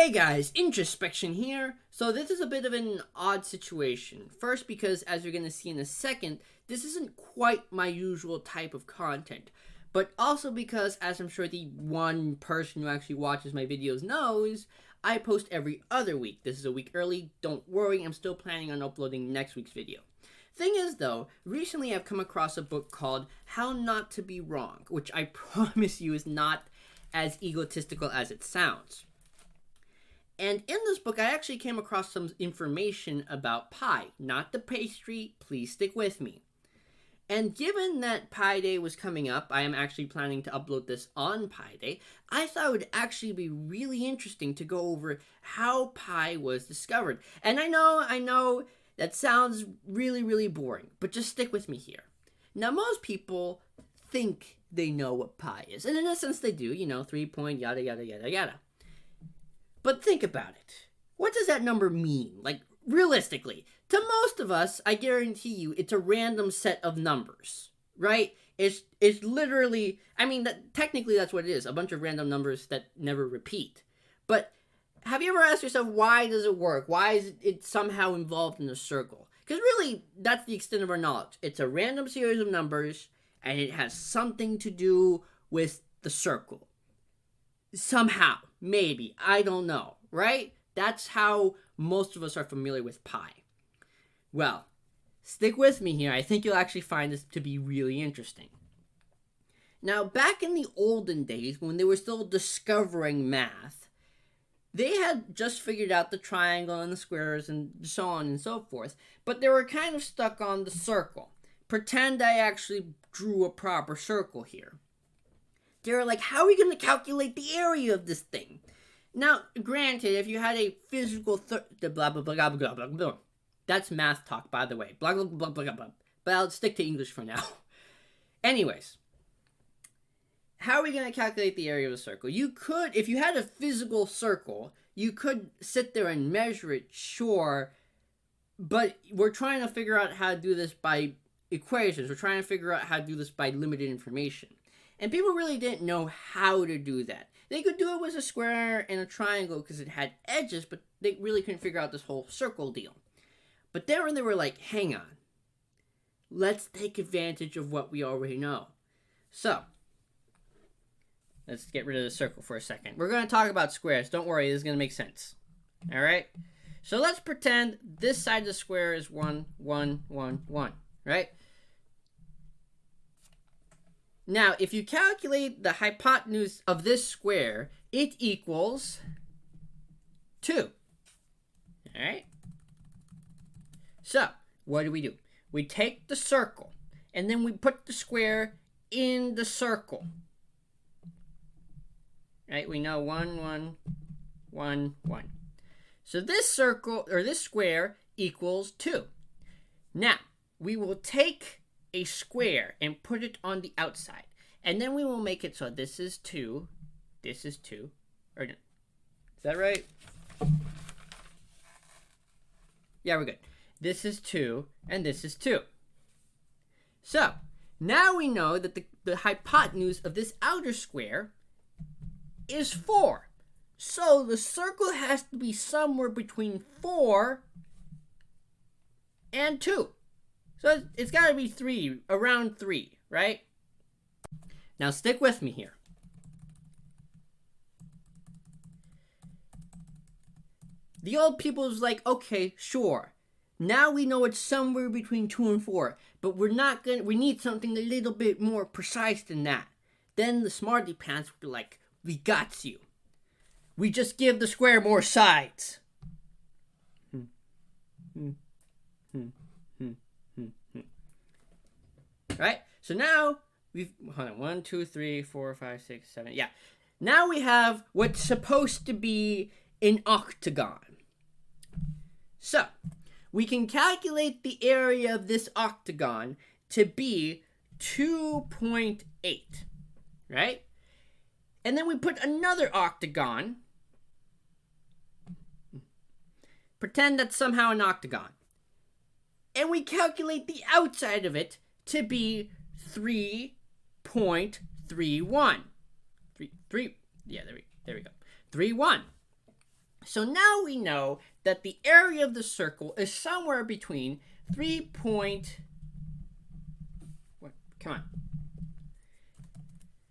Hey guys, introspection here. So this is a bit of an odd situation. First, because as you're going to see in a second, this isn't quite my usual type of content. But also because, as I'm sure the one person who actually watches my videos knows, I post every other week. This is a week early. Don't worry, I'm still planning on uploading next week's video. Thing is though, recently I've come across a book called How Not to Be Wrong, which I promise you is not as egotistical as it sounds. And in this book, I actually came across some information about pie, not the pastry. Please stick with me. And given that Pi Day was coming up, I am actually planning to upload this on Pi Day. I thought it would actually be really interesting to go over how pie was discovered. And I know, that sounds really boring, but just stick with me here. Now, most people think they know what pie is, and in a sense they do, 3-point, yada, yada, yada, yada. But think about it. What does that number mean? Like, realistically, to most of us, I guarantee you, it's a random set of numbers, right? It's literally, technically that's what it is, a bunch of random numbers that never repeat. But have you ever asked yourself, why does it work? Why is it somehow involved in a circle? Because really, that's the extent of our knowledge. It's a random series of numbers, and it has something to do with the circle. Somehow, maybe, I don't know, right? That's how most of us are familiar with pi. Well, stick with me here. I think you'll actually find this to be really interesting. Now, back in the olden days, when they were still discovering math, they had just figured out the triangle and the squares and so on and so forth, but they were kind of stuck on the circle. Pretend I actually drew a proper circle here. They were like, how are we going to calculate the area of this thing? Now, granted, if you had a physical blah, blah, blah, blah, blah, blah, blah. That's math talk, by the way. Blah, blah, blah, blah, blah. But I'll stick to English for now. Anyways, how are we going to calculate the area of a circle? You could, if you had a physical circle, you could sit there and measure it, sure. But we're trying to figure out how to do this by equations. We're trying to figure out how to do this by limited information. And people really didn't know how to do that. They could do it with a square and a triangle because it had edges, but they really couldn't figure out this whole circle deal. But then they were like, hang on. Let's take advantage of what we already know. So, let's get rid of the circle for a second. We're going to talk about squares. Don't worry, this is going to make sense. All right? So let's pretend this side of the square is 1, 1, 1, 1, right? Now, if you calculate the hypotenuse of this square, it equals 2. All right? So, what do? We take the circle, and then we put the square in the circle. Right? We know 1, 1, 1, 1. So this circle, or this square, equals 2. Now, we will take a square and put it on the outside, and then we will make it so this is 2, this is 2, or no, is that right? Yeah, we're good. This is 2 and this is 2. So now we know that the hypotenuse of this outer square is 4, so the circle has to be somewhere between 4 and 2. So it's got to be 3, around 3, right? Now stick with me here. The old people was like, okay, sure. Now we know it's somewhere between 2 and 4, but we need something a little bit more precise than that. Then the smarty pants would be like, we got you. We just give the square more sides. Right? So now we've, hold on, 1, 2, 3, 4, 5, 6, 7, yeah. Now we have what's supposed to be an octagon. So, we can calculate the area of this octagon to be 2.8, right? And then we put another octagon. Pretend that's somehow an octagon. And we calculate the outside of it to be 3.31. Yeah, there we go. 3, 1. So now we know that the area of the circle is somewhere between 3 point... What? Come on.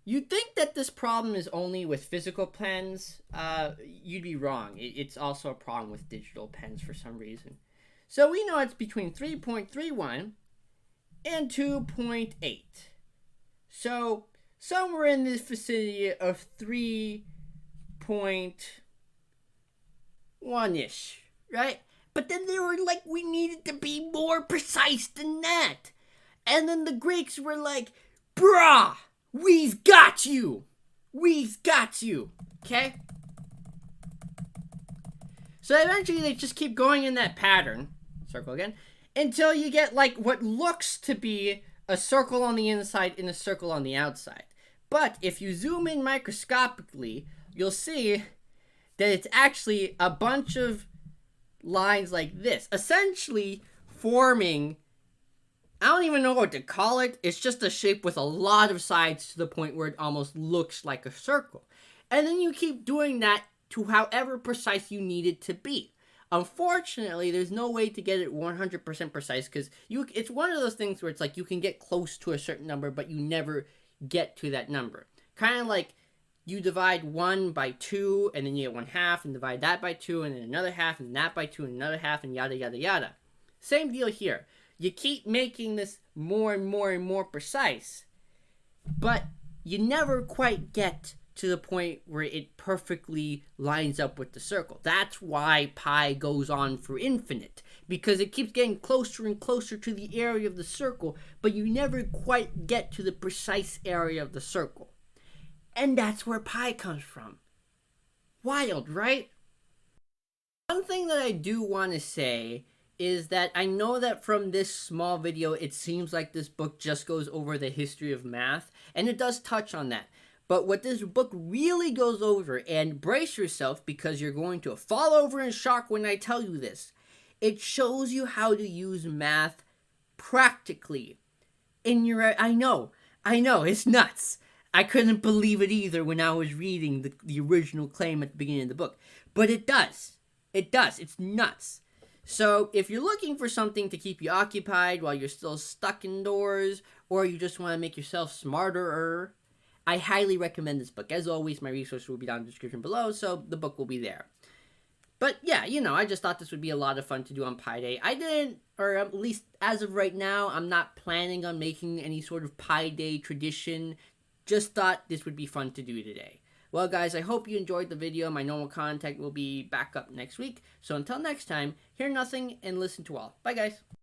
You'd think that this problem is only with physical pens. You'd be wrong. It's also a problem with digital pens for some reason. So we know it's between 3.31 and 2.8. So somewhere in this vicinity of 3.1-ish, right? But then they were like, we needed to be more precise than that. And then the Greeks were like, brah, we've got you. We've got you. Okay? So eventually they just keep going in that pattern, circle again, until you get like what looks to be a circle on the inside and a circle on the outside. But if you zoom in microscopically, you'll see that it's actually a bunch of lines like this, essentially forming, I don't even know what to call it. It's just a shape with a lot of sides to the point where it almost looks like a circle. And then you keep doing that to however precise you need it to be. Unfortunately, there's no way to get it 100% precise because it's one of those things where it's like you can get close to a certain number, but you never get to that number. Kind of like you divide 1 by 2, and then you get 1/2, and divide that by 2, and then another half, and that by 2, and another half, and yada, yada, yada. Same deal here. You keep making this more and more and more precise, but you never quite get to the point where it perfectly lines up with the circle. That's why pi goes on for infinite, because it keeps getting closer and closer to the area of the circle, but you never quite get to the precise area of the circle. And that's where pi comes from. Wild, right? One thing that I do want to say is that I know that from this small video, it seems like this book just goes over the history of math, and it does touch on that. But what this book really goes over, and brace yourself because you're going to fall over in shock when I tell you this, it shows you how to use math practically. I know, it's nuts. I couldn't believe it either when I was reading the original claim at the beginning of the book. But it does. It does. It's nuts. So if you're looking for something to keep you occupied while you're still stuck indoors, or you just want to make yourself smarter, I highly recommend this book. As always, my resources will be down in the description below, so the book will be there. But yeah, I just thought this would be a lot of fun to do on Pi Day. I didn't, or at least as of right now, I'm not planning on making any sort of Pi Day tradition. Just thought this would be fun to do today. Well, guys, I hope you enjoyed the video. My normal content will be back up next week. So until next time, hear nothing and listen to all. Bye, guys.